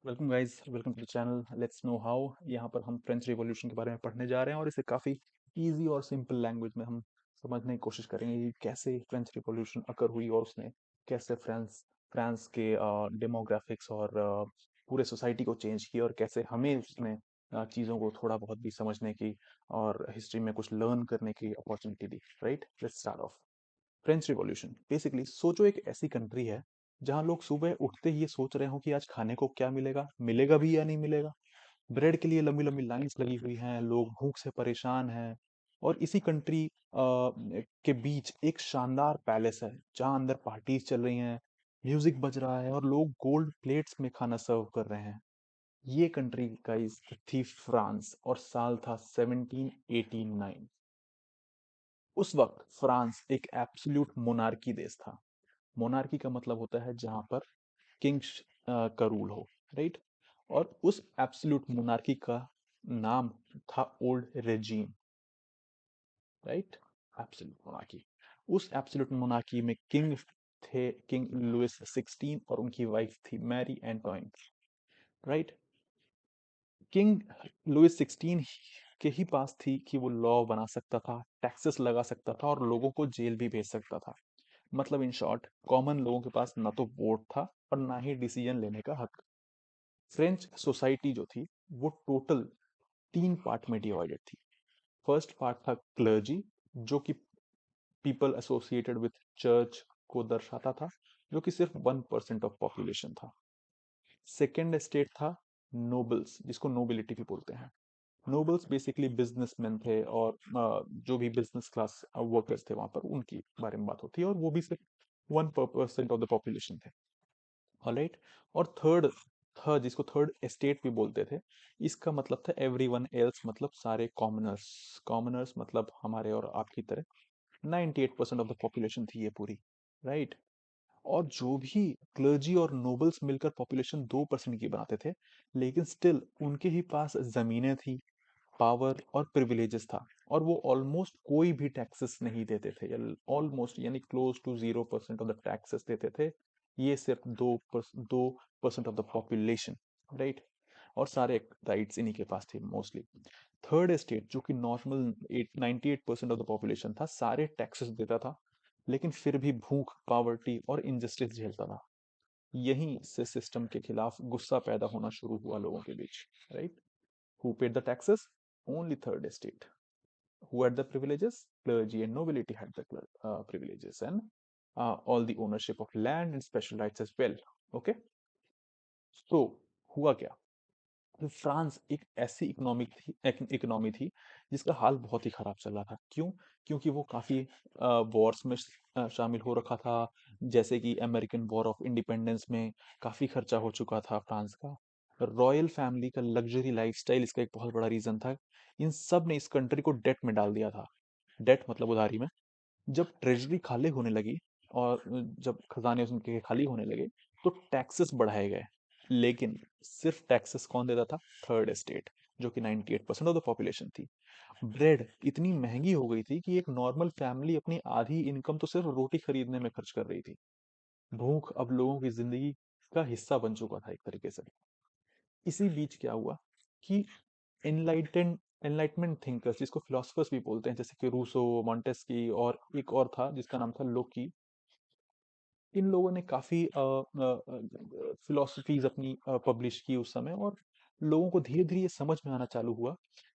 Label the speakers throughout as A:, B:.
A: Welcome guys, welcome to the channel let's know how. यहाँ पर हम फ्रेंच रिवॉल्यूशन के बारे में पढ़ने जा रहे हैं और इसे काफ़ी इजी और सिंपल लैंग्वेज में हम समझने की कोशिश करेंगे कि कैसे फ्रेंच रिवॉल्यूशन अकर हुई और उसने कैसे फ्रांस फ्रांस के डेमोग्राफिक्स और पूरे सोसाइटी को चेंज किया और कैसे हमें उसने चीज़ों को थोड़ा बहुत भी समझने की और हिस्ट्री में कुछ लर्न करने की opportunity the. Right, let's start of. French revolution basically सोचो, एक ऐसी कंट्री है जहां लोग सुबह उठते ही ये सोच रहे हो कि आज खाने को क्या मिलेगा, मिलेगा भी या नहीं मिलेगा। ब्रेड के लिए लंबी लंबी लाइंस लगी हुई हैं, लोग भूख से परेशान हैं। और इसी कंट्री के बीच एक शानदार पैलेस है जहां अंदर पार्टीज चल रही हैं, म्यूजिक बज रहा है और लोग गोल्ड प्लेट्स में खाना सर्व कर रहे हैं। ये कंट्री गाइस थी फ्रांस और साल था 1789। उस वक्त फ्रांस एक एब्सोल्यूट मोनार्की देश था। मोनार्की का मतलब होता है जहां पर किंग का रूल हो। राइट। और उस एब्सोल्यूट मोनार्की का नाम था old regime. Right, absolute monarchy. उस एब्सोल्यूट मोनार्की में किंग थे किंग लुइस 16 और उनकी वाइफ थी Marie Antoinette. Right. King Louis 16 के ही पास थी कि वो लॉ बना सकता था, टैक्सेस लगा सकता था और लोगों को जेल भी भेज सकता था। मतलब इन शॉर्ट, कॉमन लोगों के पास ना तो वोट था और ना ही डिसीजन लेने का हक। फ्रेंच सोसाइटी जो थी वो टोटल 3 पार्ट में डिवाइडेड थी। फर्स्ट पार्ट था क्लर्जी, जो कि पीपल एसोसिएटेड विथ चर्च को दर्शाता था, जो कि सिर्फ 1% ऑफ पॉपुलेशन था। सेकेंड स्टेट था नोबल्स, जिसको नोबिलिटी भी बोलते हैं। नोबल्स बेसिकली बिजनेसमैन थे और जो भी बिजनेस क्लास वर्कर्स थे वहां पर, उनकी बारे में बात होती है और वो भी सिर्फ 1% ऑफ द पॉपुलेशन थे। ऑलराइट। और थर्ड था, जिसको थर्ड एस्टेट भी बोलते थे। इसका मतलब था एवरीवन एल्स, मतलब सारे कॉमनर्स। कॉमनर्स मतलब हमारे और आपकी तरह 98% ऑफ द पॉपुलेशन थी ये पूरी। राइट। और जो भी क्लर्जी और नोबल्स मिलकर पॉपुलेशन 2% की बनाते थे, लेकिन स्टिल उनके ही पास जमीनें थी, पावर और प्रिविलेजेस था। और वो ऑलमोस्ट कोई भी टैक्सेस नहीं देते थे, या ऑलमोस्ट यानी close to 0% of the taxes देते थे। ये सिर्फ 2% ऑफ द पॉपुलेशन। राइट। और सारे राइट्स इन्हीं के पास थे मोस्टली। थर्ड स्टेट, जो कि नॉर्मल 98% ऑफ द पॉपुलेशन था, सारे टैक्सेस देता था, लेकिन फिर भी भूख, पावर्टी और इनजस्टिस झेलता था। यहीं से सिस्टम के खिलाफ गुस्सा पैदा होना शुरू हुआ लोगों के बीच। Right. Who paid the taxes? Only third estate. Who had the privileges? Clergy and nobility had the privileges and all the ownership of land and special rights as well. Okay. तो हुआ क्या? तो फ्रांस एक ऐसी economy थी जिसका हाल बहुत ही खराब चल रहा था। क्यों? क्योंकि वो काफी वॉर्स में शामिल हो रखा था। जैसे कि अमेरिकन वॉर ऑफ इंडिपेंडेंस में काफी खर्चा हो चुका था फ्रांस का। रॉयल फैमिली का लग्जरी लाइफस्टाइल इसका एक बहुत बड़ा रीजन था। इन सब ने इस कंट्री को डेट में डाल दिया था। डेट मतलब उधारी में। जब ट्रेजरी खाली होने लगी और जब खजाने उनके खाली होने लगे, तो टैक्सेस बढ़ाए गए। लेकिन सिर्फ टैक्सेस कौन देता था? थर्ड एस्टेट, जो कि 98% ऑफ द पॉपुलेशन थी। ब्रेड इतनी महंगी हो गई थी कि एक नॉर्मल फैमिली अपनी आधी इनकम तो सिर्फ रोटी खरीदने में खर्च कर रही थी। भूख अब लोगों की जिंदगी का हिस्सा बन चुका था एक तरीके से। इसी बीच क्या हुआ कि एनलाइटमेंट थिंकर्स, जिसको फिलोसफर्स भी बोलते हैं, जैसे कि रूसो, मॉन्टेस्की और एक और था जिसका नाम था लोकी। इन लोगों ने काफी फिलोसफीज अपनी पब्लिश की उस समय, और लोगों को धीरे धीरे ये समझ में आना चालू हुआ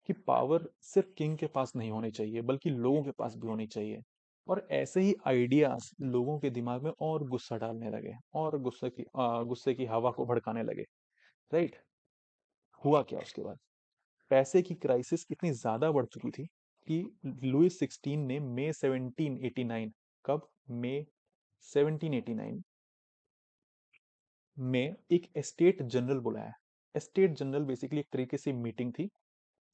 A: कि पावर सिर्फ किंग के पास नहीं होनी चाहिए, बल्कि लोगों के पास भी होनी चाहिए। और ऐसे ही आइडियाज लोगों के दिमाग में और गुस्सा डालने लगे और गुस्से की हवा को भड़काने लगे। राइट। हुआ क्या उसके बाद? पैसे की क्राइसिस इतनी ज्यादा बढ़ चुकी थी कि लुइस 16 ने मई 1789, कब? मई 1789 में एक एस्टेट जनरल बुलाया। एस्टेट जनरल बेसिकली एक तरीके से मीटिंग थी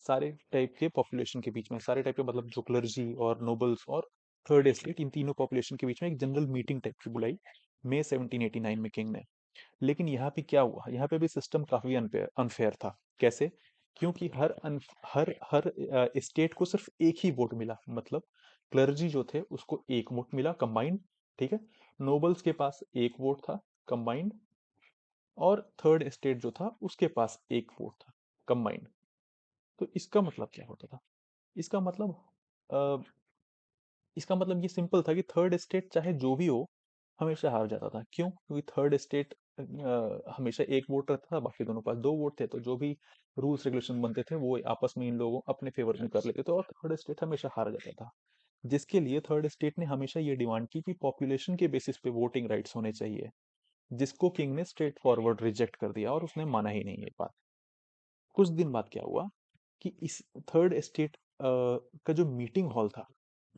A: सारे टाइप के पॉपुलेशन के बीच में, सारे टाइप के मतलब जो क्लर्जी और नोबल्स और थर्ड एस्टेट, इन तीनों पॉपुलेशन के बीच में एक जनरल मीटिंग टाइप की बुलाई मई 1789 में किंग ने। लेकिन यहाँ पे क्या हुआ? यहाँ पे भी सिस्टम काफी अनफेयर अनफेयर था। कैसे? क्योंकि हर स्टेट को सिर्फ एक ही वोट मिला। मतलब क्लर्जी जो थे उसको एक वोट मिला कंबाइंड। ठीक है। नोबल्स के पास एक वोट था कंबाइंड। और थर्ड स्टेट जो था उसके पास एक वोट था कंबाइंड। तो इसका मतलब क्या होता था? इसका मतलब अ, इसका मतलब ये सिंपल था कि थर्ड स्टेट चाहे जो भी हो हमेशा हार जाता था। क्यों? क्योंकि थर्ड स्टेट हमेशा एक वोट रहता था, बाकी दोनों के पास दो वोट थे, तो जो भी रूल्स रेगुलेशन बनते थे वो आपस में इन लोगों अपने फेवर में कर लेते थे, और थर्ड स्टेट हमेशा हार जाता था। जिसके लिए थर्ड स्टेट ने हमेशा ये डिमांड की कि पॉपुलेशन के बेसिस पे वोटिंग राइट्स होने चाहिए, जिसको किंग ने स्ट्रेट फॉरवर्ड रिजेक्ट कर दिया और उसने माना ही नहीं ये बात। कुछ दिन बाद क्या हुआ कि इस थर्ड स्टेट का जो मीटिंग हॉल था,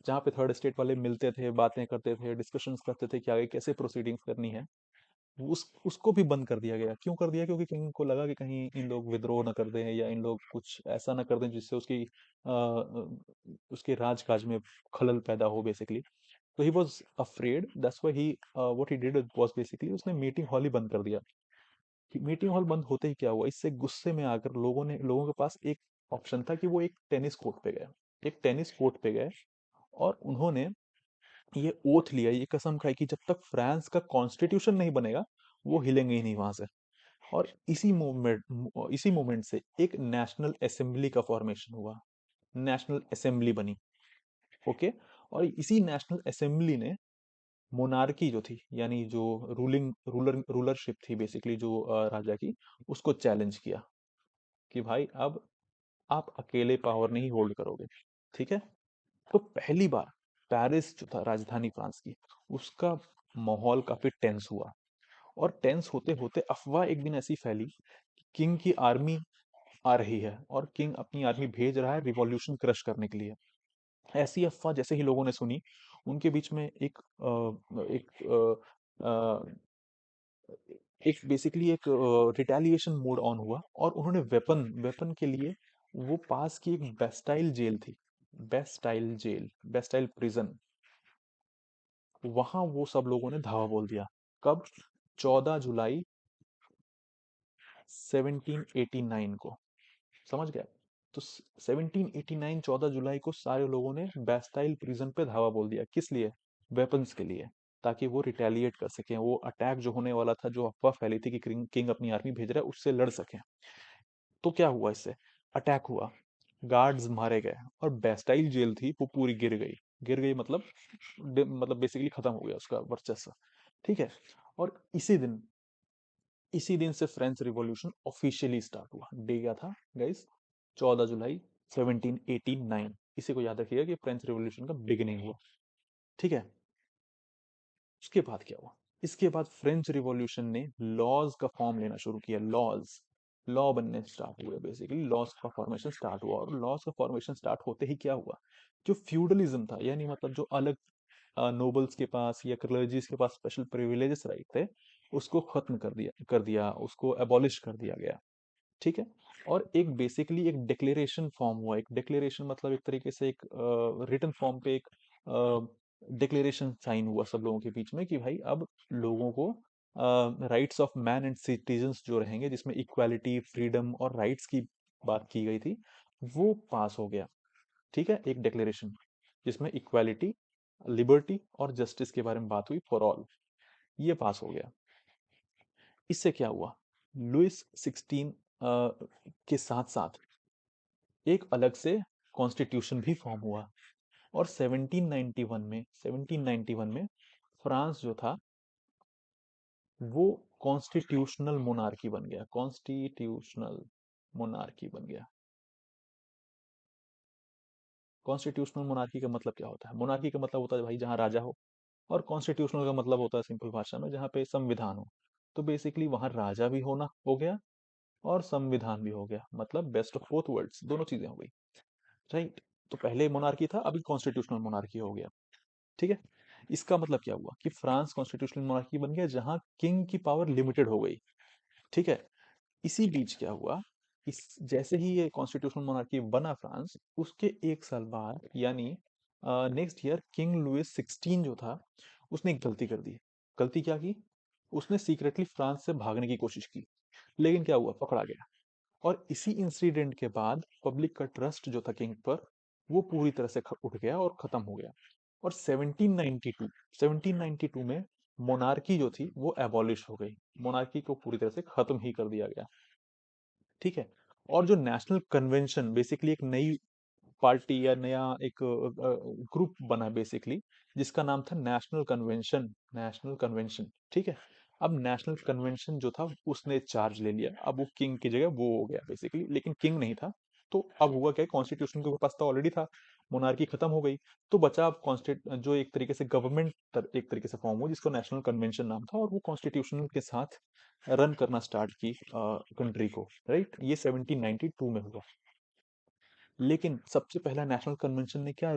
A: जहाँ पे थर्ड स्टेट वाले मिलते थे, बातें करते थे, डिस्कशंस करते थे कि आगे कैसे प्रोसीडिंग्स करनी है, उसको भी बंद कर दिया गया। क्यों कर दिया? क्योंकि किंग को लगा कि कहीं इन लोग विद्रोह न कर दें या इन लोग कुछ ऐसा ना कर दें जिससे उसके राजकाज में खलल पैदा हो बेसिकली। तो he was afraid, that's why he what he did was basically उसने मीटिंग हॉल ही बंद कर दिया। मीटिंग हॉल बंद होते ही क्या हुआ, इससे गुस्से में आकर लोगों के पास एक ऑप्शन था कि वो एक टेनिस कोर्ट पे गए। एक टेनिस कोर्ट पे गए और उन्होंने ये ओथ लिया, ये कसम खाई कि जब तक फ्रांस का कॉन्स्टिट्यूशन नहीं बनेगा वो हिलेंगे ही नहीं वहां से। और इसी मोमेंट से एक नेशनल असेंबली का फॉर्मेशन हुआ, नेशनल असेंबली बनी। ओके। और इसी नेशनल असेंबली ने मोनार्की जो थी, यानी जो रूलरशिप थी बेसिकली जो राजा की, उसको चैलेंज किया कि भाई अब आप अकेले पावर नहीं होल्ड करोगे। ठीक है। तो पहली बार पेरिस जो था राजधानी फ्रांस की, उसका माहौल काफी टेंस हुआ। और टेंस होते होते अफवाह एक दिन ऐसी फैली कि किंग की आर्मी आ रही है और किंग अपनी आर्मी भेज रहा है रिवॉल्यूशन क्रश करने के लिए। ऐसी अफवाह जैसे ही लोगों ने सुनी, उनके बीच में एक एक बेसिकली एक रिटेलिएशन मोड ऑन हुआ, और उन्होंने वेपन वेपन के लिए वो पास की एक बेस्टाइल जेल थी, बेस्टाइल जेल, बेस्टाइल प्रिजन, वहां वो सब लोगों ने धावा बोल दिया। कब? 14 जुलाई 1789 को। समझ गया? तो 1789 14 जुलाई को सारे लोगों ने बेस्टाइल प्रिजन पे धावा बोल दिया। किस लिए? वेपन्स के लिए, ताकि वो रिटेलिएट कर सकें, वो अटैक जो होने वाला था, जो अफवाह फैली थी कि किंग अपनी आर्मी भेज रहा है, उससे लड़ सकें। तो क्या हुआ इससे? अटैक हुआ, गार्ड्स मारे गए, और बेस्टाइल जेल थी वो पूरी गिर गई। गिर गई मतलब मतलब बेसिकली खत्म हो गया उसका वर्चस्व। ठीक है। और इसी दिन से फ्रेंच रिवॉल्यूशन ऑफिशियली स्टार्ट हुआ। डे क्या था गाइस? 14 जुलाई 1789। इसी को याद रखिएगा कि फ्रेंच रिवॉल्यूशन का बिगिनिंग हुआ। ठीक है। उसके बाद क्या हुआ? इसके बाद फ्रेंच रिवॉल्यूशन ने लॉज का फॉर्म लेना शुरू किया। लॉ बनने स्टार्ट हुए, बेसिकली लॉज का फॉर्मेशन स्टार्ट हुआ। और लॉज का फॉर्मेशन स्टार्ट होते ही क्या हुआ? जो फ्यूडलिज्म था, यानी मतलब जो अलग नोबल्स के पास या क्लर्जीज के पास स्पेशल प्रिविलेजेस राइट थे, उसको खत्म कर दिया, उसको एबॉलिश कर दिया गया। ठीक है। और एक बेसिकली एक डिक्लेरेशन फॉर्म हुआ। एक डिक्लेरेशन मतलब एक तरीके से एक रिटन फॉर्म पे एक डिक्लेरेशन साइन हुआ सब लोगों के बीच में कि भाई अब लोगों को rights of man and citizens जो रहेंगे, जिसमें इक्वालिटी, फ्रीडम और राइट्स की बात की गई थी, वो पास हो गया। ठीक है। एक डिक्लेरेशन जिसमें इक्वालिटी, लिबर्टी और जस्टिस के बारे में बात हुई फॉर ऑल, ये पास हो गया। इससे क्या हुआ? लुइस 16 के साथ साथ एक अलग से कॉन्स्टिट्यूशन भी फॉर्म हुआ। और 1791 में फ्रांस जो था वो कॉन्स्टिट्यूशनल मोनार्की बन गया। कॉन्स्टिट्यूशनल मोनार्की बन गया। कॉन्स्टिट्यूशनल मोनार्की का मतलब क्या होता है? मोनार्की का मतलब होता है भाई जहाँ राजा हो, और कॉन्स्टिट्यूशनल का मतलब होता है सिंपल भाषा में जहाँ पे संविधान हो। तो बेसिकली वहां राजा भी होना हो गया और संविधान भी हो गया, मतलब बेस्ट ऑफ बोथ वर्ल्ड्स, दोनों चीजें हो गई। राइट। तो पहले मोनार्की था, अभी कॉन्स्टिट्यूशनल मोनार्की हो गया। ठीक है। इसका मतलब क्या हुआ कि फ्रांस कॉन्स्टिट्यूशनल मोनार्की बन गया जहां किंग की पावर लिमिटेड हो गई। ठीक है। इसी बीच क्या हुआ? इस जैसे ही ये कॉन्स्टिट्यूशनल मोनार्की बना फ्रांस, उसके एक साल बाद यानी नेक्स्ट ईयर किंग लुइस 16 जो था, उसने एक गलती कर दी। गलती क्या की? उसने सीक्रेटली फ्रांस से भागने की कोशिश की, लेकिन क्या हुआ? पकड़ा गया। और इसी इंसिडेंट के बाद पब्लिक का ट्रस्ट जो था किंग पर, वो पूरी तरह से उठ गया और खत्म हो गया। और 1792 में मोनार्की जो थी वो एबॉलिश हो गई, मोनार्की को पूरी तरह से खत्म ही कर दिया गया। ठीक है। और जो नेशनल कन्वेंशन बेसिकली एक नई पार्टी या नया एक ग्रुप बना बेसिकली, जिसका नाम था नेशनल कन्वेंशन। नेशनल कन्वेंशन, ठीक है। अब नेशनल कन्वेंशन जो था उसने चार्ज ले लिया, अब वो किंग की जगह वो हो गया बेसिकली, लेकिन किंग नहीं था। तो अब हुआ क्या, कॉन्स्टिट्यूशन के पास तो ऑलरेडी था, मोनार्की खत्म हो गई। तो बचा अब कॉन्स्टिट जो एक तरीके से गवर्नमेंट एक तरीके से फॉर्म हुआ, जिसको नेशनल कन्वेंशन नाम था, और वो कॉन्स्टिट्यूशन के साथ रन करना स्टार्ट की कंट्री को, राइट। ये 1792 में हुआ। लेकिन सबसे पहला नेशनल कन्वेंशन ने क्या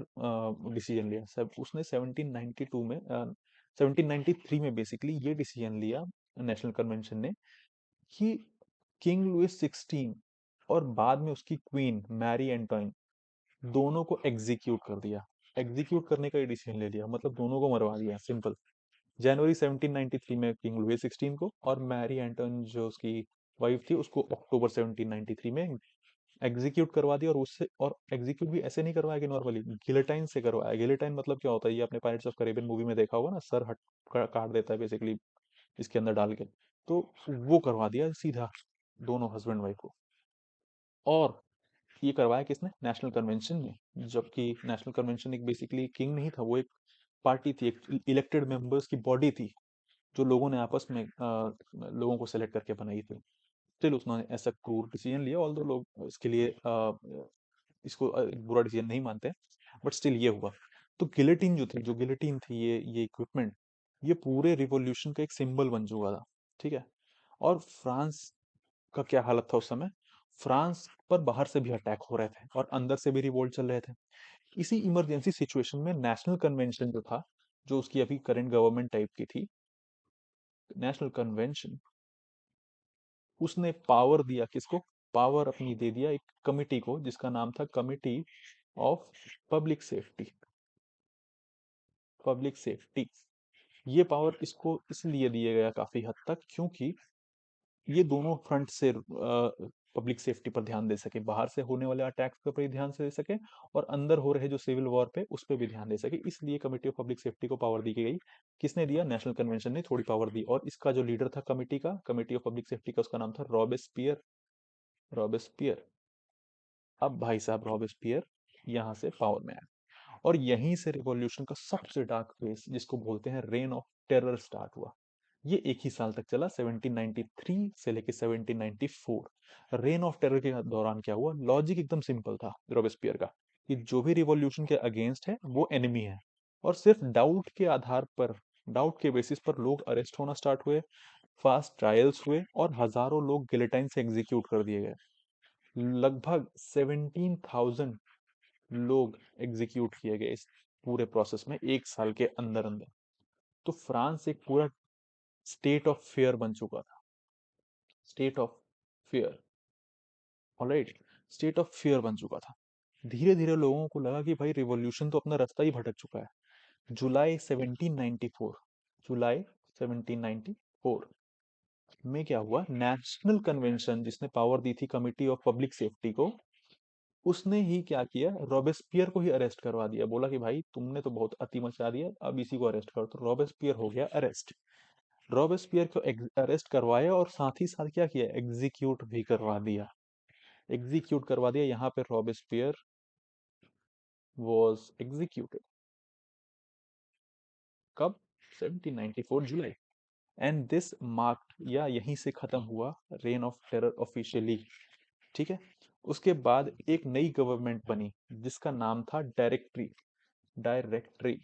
A: डिसीजन लिया, सब उसने 1792 में 1793 में बेसिकली ये डिसीजन लिया नेशनल कन्वेंशन ने, कि किंग लुइस 16 और बाद में उसकी क्वीन मैरी एंटोइन दोनों को एग्जीक्यूट कर दिया। एग्जीक्यूट करने का ये डिसीजन ले लिया, मतलब दोनों को मरवा दिया, सिंपल। जनवरी 1793 में किंग लुइस 16 को, और मैरी एंटोइन जो उसकी वाइफ थी उसको अक्टूबर 1793 में एग्जीक्यूट करवा दिया। और उससे, और एग्जीक्यूट भी ऐसे नहीं करवाया कि नॉर्मली, गिलेटाइन से करवाया। गिलेटाइन मतलब क्या होता है, ये आपने पायरेट्स ऑफ कैरिबियन मूवी में देखा होगा ना, सर हट काट देता है बेसिकली इसके अंदर डाल के। तो वो करवा दिया सीधा दोनों हस्बैंड वाइफ को। और ये करवाया किसने, नेशनल कन्वेंशन ने। जबकि नेशनल कन्वेंशन एक बेसिकली किंग नहीं था, वो एक पार्टी थी, एक इलेक्टेड मेंबर्स की बॉडी थी, जो लोगों ने आपस में लोगों को सेलेक्ट करके बनाई थी। स्टिल उसने ऐसा क्रूर डिसीजन लिया, ऑल्दो लोग इसके लिए इसको बुरा डिसीजन नहीं मानते, बट स्टिल ये हुआ। तो गिलेटिन जो थी, जो गिलेटिन थी, ये इक्विपमेंट, ये पूरे रिवॉल्यूशन का एक सिंबल बन चुका था। ठीक है। और फ्रांस का क्या हालत था उस समय, फ्रांस पर बाहर से भी अटैक हो रहे थे और अंदर से भी रिवोल्ट चल रहे थे। इसी इमरजेंसी सिचुएशन में नेशनल कन्वेंशन जो था, जो उसकी अभी करंट गवर्नमेंट टाइप की थी, नेशनल कन्वेंशन, उसने पावर दिया किसको, पावर अपनी दे दिया एक कमिटी को, जिसका नाम था committee of public safety. Public safety, ये पावर इसको इसलिए दिया गया काफी हद तक, क्योंकि ये दोनों फ्रंट से पब्लिक सेफ्टी पर ध्यान दे सके, बाहर से होने वाले अटैक्स पर भी ध्यान से दे सके, और अंदर हो रहे जो सिविल वॉर पे उस पर भी ध्यान दे सके। इसलिए कमिटी ऑफ पब्लिक सेफ्टी को पावर दी गई। किसने दिया, नेशनल कन्वेंशन ने थोड़ी पावर दी। और इसका जो लीडर था कमिटी का, कमिटी ऑफ पब्लिक सेफ्टी का, उसका नाम था रॉबेस्पियर। रॉबेस्पियर। अब भाई साहब रॉबेस्पियर यहाँ से पावर में आया, और यहीं से रिवॉल्यूशन का सबसे डार्क फेज, जिसको बोलते हैं रेन ऑफ टेरर, स्टार्ट हुआ। ये एक ही साल तक चला, 1793 से लेके 1794। रेन ऑफ टेरर के दौरान क्या हुआ, लॉजिक एकदम सिंपल था रॉबेस्पियर का, कि जो भी रिवॉल्यूशन के अगेंस्ट है वो एनिमी है, और सिर्फ डाउट के आधार पर, डाउट के बेसिस पर लोग अरेस्ट होना स्टार्ट हुए, फास्ट ट्रायल्स हुए, और हजारों लोग गिलेटाइन से एग्जीक्यूट कर दिए गए। लगभग 17,000 लोग एग्जीक्यूट किए गए इस पूरे प्रोसेस में, एक साल के अंदर अंदर। तो फ्रांस एक पूरा स्टेट ऑफ फेयर बन चुका था। State of fair, alright, state of fair बन चुका था। धीरे धीरे लोगों को लगा कि भाई रिवॉल्यूशन तो अपना रास्ता ही भटक चुका है। जुलाई 1794, जुलाई 1794 में क्या हुआ, नेशनल कन्वेंशन जिसने पावर दी थी कमिटी ऑफ पब्लिक सेफ्टी को, उसने ही क्या किया, रॉबेस्पियर को ही अरेस्ट करवा दिया। बोला कि भाई तुमने तो बहुत अति मचा दिया, अब इसी को अरेस्ट करो। तो रॉबेस्पियर हो गया अरेस्ट। रॉबेस्पियर को अरेस्ट करवाया, और साथ ही साथ क्या किया, एग्जीक्यूट भी करवा दिया। एग्जीक्यूट करवा दिया, यहाँ पे रॉबेस्पियर वॉज एग्जीक्यूटेड। कब, 1794 जुलाई। एंड दिस मार्क्ड, या यहीं से खत्म हुआ रेन ऑफ टेरर ऑफिशियली। ठीक है। उसके बाद एक नई गवर्नमेंट बनी, जिसका नाम था डायरेक्टरी। डायरेक्टरी,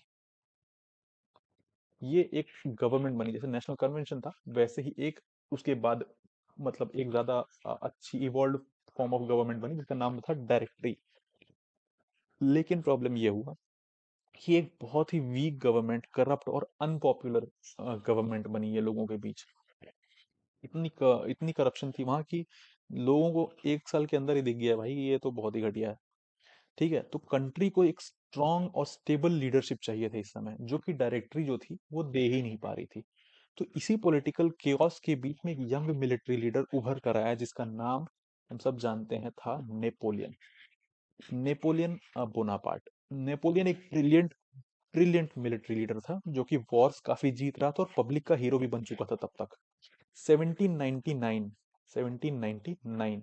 A: ये एक गवर्नमेंट बनी, जैसे नेशनल कन्वेंशन था वैसे ही एक उसके बाद, मतलब एक ज्यादा अच्छी इवॉल्व फॉर्म ऑफ गवर्नमेंट बनी, जिसका नाम था डायरेक्टरी। लेकिन प्रॉब्लम ये हुआ कि एक बहुत ही वीक गवर्नमेंट, करप्ट और अनपॉपुलर गवर्नमेंट बनी है लोगों के बीच। इतनी करप्शन थी वहां की, लोगों को एक साल के अंदर ही दिख गया भाई ये तो बहुत ही घटिया है। ठीक है। तो कंट्री को एक स्ट्रॉन्ग और स्टेबल लीडरशिप चाहिए थे इस समय, जो कि डायरेक्टरी जो थी वो दे ही नहीं पा रही थी। तो इसी पॉलिटिकल केओस के बीच में एक यंग मिलिट्री लीडर उभर कर आया, जिसका नाम हम सब जानते हैं था नेपोलियन। Napoleon Bonaparte. नेपोलियन एक ब्रिलियंट ब्रिलियंट मिलिट्री लीडर था जो कि वॉर्स काफी जीत रहा था और पब्लिक का हीरो भी बन चुका था तब तक। 1799 1799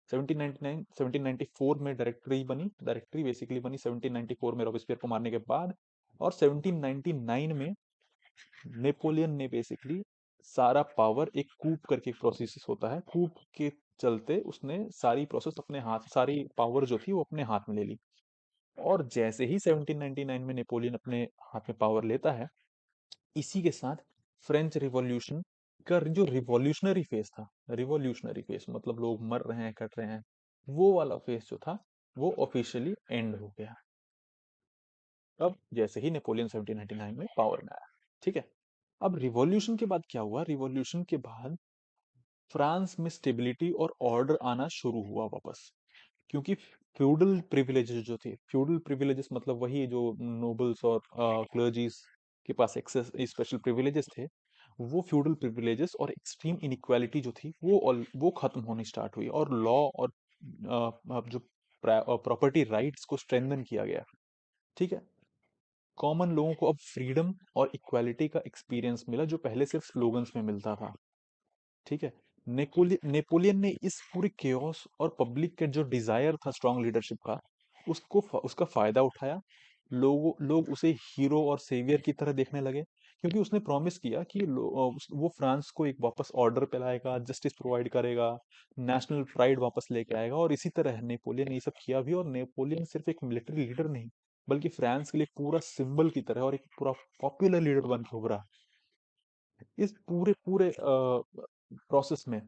A: 1799 1794 में डायरेक्टरी बेसिकली बनी 1794 में रॉबेस्पियर को मारने के बाद। और 1799 में नेपोलियन ने बेसिकली सारा पावर, एक कूप करके प्रोसेस होता है, कूप के चलते उसने सारी प्रोसेस अपने हाथ, सारी पावर जो थी वो अपने हाथ में ले ली। और जैसे ही 1799 में नेपोलियन अपने हाथ में पावर लेता है, इसी के साथ फ्रेंच रिवॉल्यूशन का जो रिवॉल्यूशनरी फेज था, रिवॉल्यूशनरी फेज मतलब लोग मर रहे हैं, कट रहे हैं, वो वाला फेज जो था वो ऑफिशियली एंड हो गया। अब जैसे ही नेपोलियन 1799 में पावर में आया, ठीक है। अब रिवॉल्यूशन के बाद क्या हुआ, रिवॉल्यूशन के बाद फ्रांस में स्टेबिलिटी और ऑर्डर आना शुरू हुआ वापस। क्योंकि फ्यूडल प्रिविलेजेस जो थे, फ्यूडल प्रिविलेजेस मतलब वही जो नोबल्स और क्लर्जीज के पास एक्सेस स्पेशल प्रिविलेजेस थे, वो फ्यूडल प्रिविलेजेस और एक्सट्रीम इनइक्वालिटी जो थी वो खत्म होनी स्टार्ट हुई, और लॉ और जो प्रॉपर्टी राइट्स को स्ट्रेंथन किया गया, ठीक है। कॉमन लोगों को अब फ्रीडम और इक्वालिटी का एक्सपीरियंस मिला जो पहले सिर्फ स्लोगन्स में मिलता था, ठीक है। नेपोलियन ने इस पूरी केओस और पब्लिक के जो डिजायर था स्ट्रांग लीडरशिप का, उसका फायदा उठाया। लोग उसे हीरो और सेवियर की तरह देखने लगे, क्योंकि उसने प्रॉमिस किया कि वो फ्रांस को एक वापस ऑर्डर पे लाएगा, जस्टिस प्रोवाइड करेगा, नेशनल प्राइड वापस लेके आएगा। और इसी तरह नेपोलियन ने ये सब किया भी, और नेपोलियन सिर्फ एक मिलिट्री लीडर नहीं, बल्कि फ्रांस के लिए पूरा सिंबल की तरह और एक पूरा पॉपुलर लीडर बन के उभरा। इस पूरे पूरे प्रोसेस में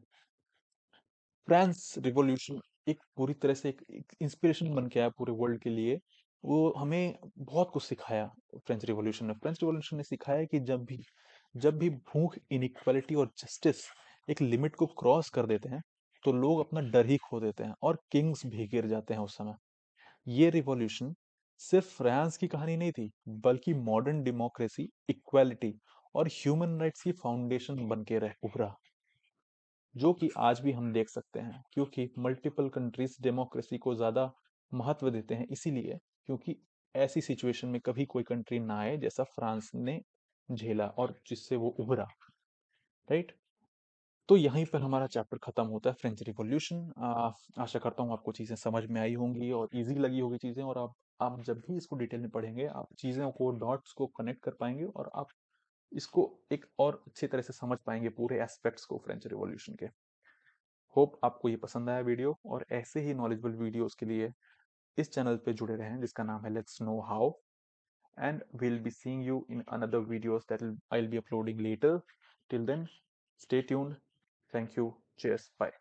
A: फ्रांस रिवॉल्यूशन एक पूरी तरह से एक इंस्पिरेशन बन के आया पूरे वर्ल्ड के लिए। वो हमें बहुत कुछ सिखाया। फ्रेंच रिवॉल्यूशन ने सिखाया कि जब भी भूख, इनइक्वालिटी और जस्टिस एक लिमिट को क्रॉस कर देते हैं, तो लोग अपना डर ही खो देते हैं और किंग्स भी गिर जाते हैं उस समय। ये रिवॉल्यूशन सिर्फ फ्रांस की कहानी नहीं थी, बल्कि मॉडर्न डेमोक्रेसी, इक्वालिटी और ह्यूमन राइट्स की फाउंडेशन बन के रह उभरा, जो कि आज भी हम देख सकते हैं। क्योंकि मल्टीपल कंट्रीज डेमोक्रेसी को ज्यादा महत्व देते हैं, इसीलिए क्योंकि ऐसी सिचुएशन में कभी कोई कंट्री ना आए जैसा फ्रांस ने झेला और जिससे वो उभरा, राइट। तो यहीं पर हमारा चैप्टर खत्म होता है, फ्रेंच रिवॉल्यूशन। आशा करता हूँ आपको चीजें समझ में आई होंगी और इजी लगी होगी चीजें, और आप जब भी इसको डिटेल में पढ़ेंगे, आप चीजों को, डॉट्स को कनेक्ट कर पाएंगे, और आप इसको एक और अच्छी तरह से समझ पाएंगे पूरे एस्पेक्ट्स को फ्रेंच रिवॉल्यूशन के। होप आपको ये पसंद आया वीडियो, और ऐसे ही नॉलेजेबल वीडियोस के लिए इस चैनल पे जुड़े रहें जिसका नाम है let's know how. And we'll be seeing you in another videos that I'll be uploading later. Till then, stay tuned. Thank you. Cheers. Bye.